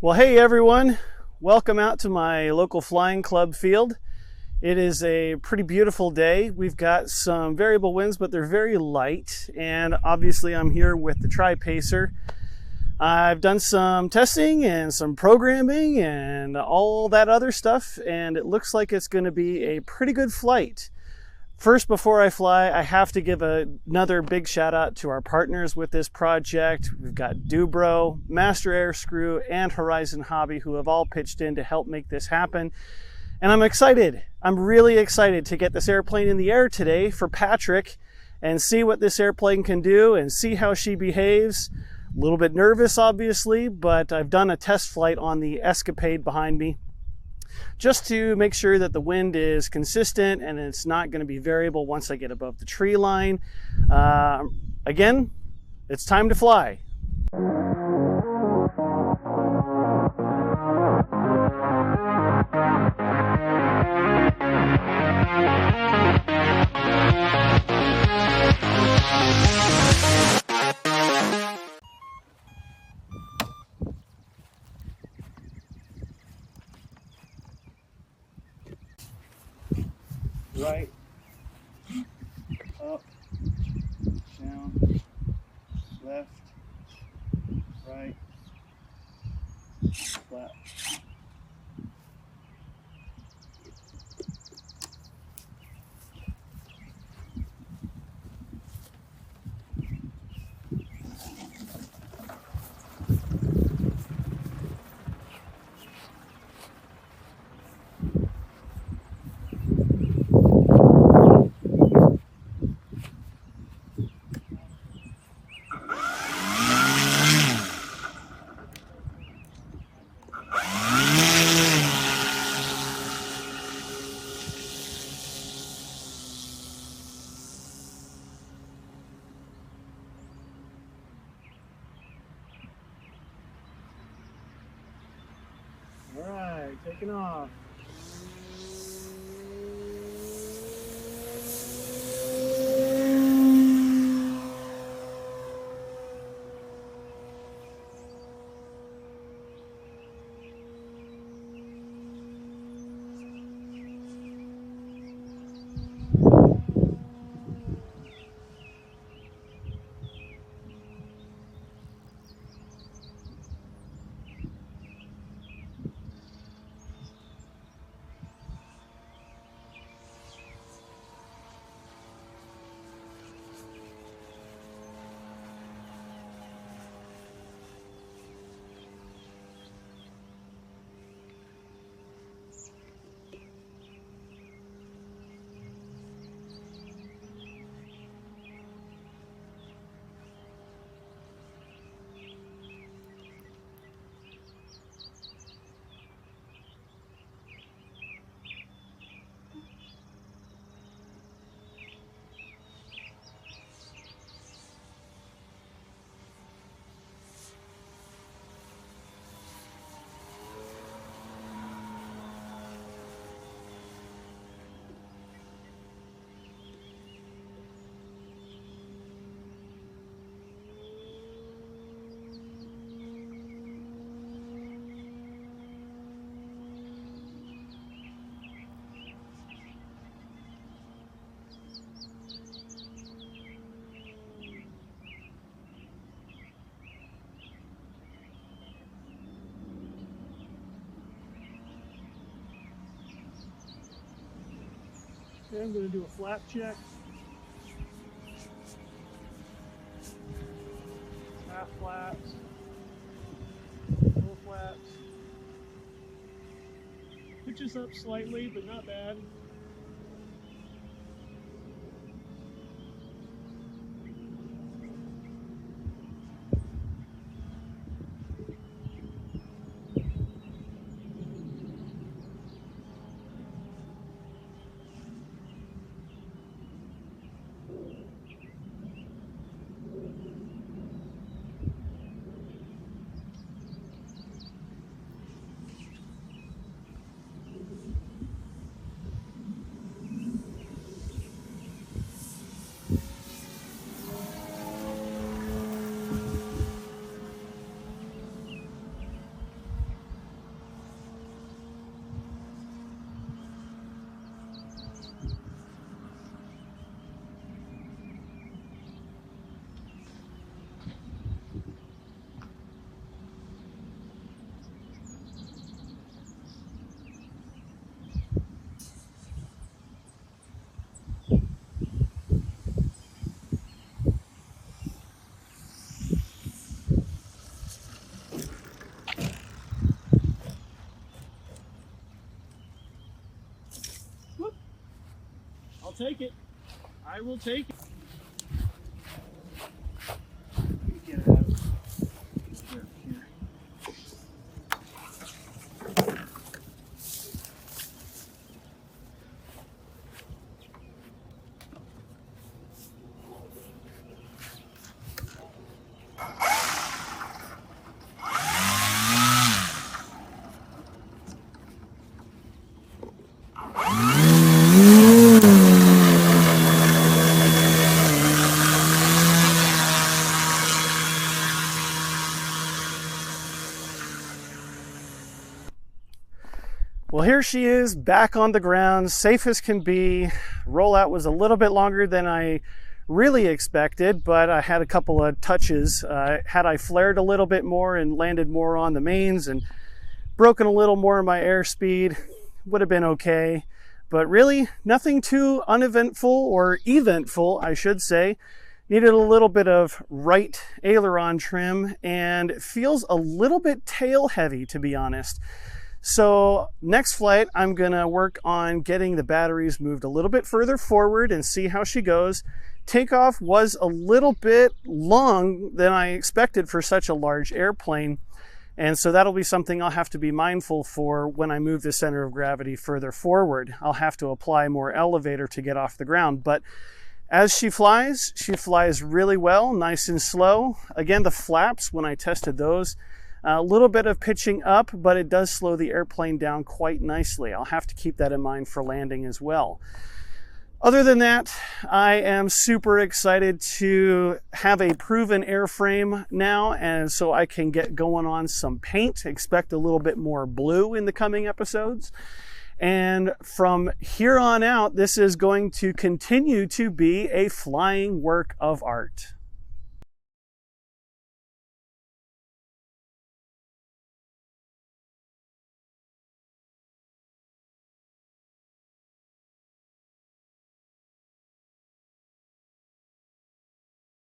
Well, hey everyone, welcome out to my local flying club field. It is a pretty beautiful day. We've got some variable winds, but they're very light, and obviously I'm here with the Tripacer. I've done some testing and some programming and all that other stuff, and it looks like it's going to be a pretty good flight. First, before I fly, I have to give another big shout out to our partners with this project. We've got Dubro, Master Air Screw, and Horizon Hobby, who have all pitched in to help make this happen. And I'm excited. I'm really excited to get this airplane in the air today for Patrick and see what this airplane can do and see how she behaves. A little bit nervous, obviously, but I've done a test flight on the Escapade behind me, just to make sure that the wind is consistent and it's not going to be variable once I get above the tree line. Again, it's time to fly. Right, up, down, left, right, flat. All right, taking off. Okay, I'm going to do a flap check. Half flaps, full flaps. Pitches up slightly, but not bad. take it. I will take it. Get it out. Here. Well, here she is back on the ground, safe as can be. Rollout was a little bit longer than I really expected, but I had a couple of touches. Had I flared a little bit more and landed more on the mains and broken a little more of my airspeed, would have been okay. But really, nothing too uneventful or eventful, I should say. Needed a little bit of right aileron trim, and it feels a little bit tail heavy, to be honest. So next flight, I'm gonna work on getting the batteries moved a little bit further forward and see how she goes. Takeoff was a little bit long than I expected for such a large airplane. And so that'll be something I'll have to be mindful for when I move the center of gravity further forward. I'll have to apply more elevator to get off the ground. But as she flies really well, nice and slow. Again, the flaps, when I tested those, a little bit of pitching up, but it does slow the airplane down quite nicely. I'll have to keep that in mind for landing as well. Other than that, I am super excited to have a proven airframe now, and so I can get going on some paint. Expect a little bit more blue in the coming episodes. And from here on out, this is going to continue to be a flying work of art.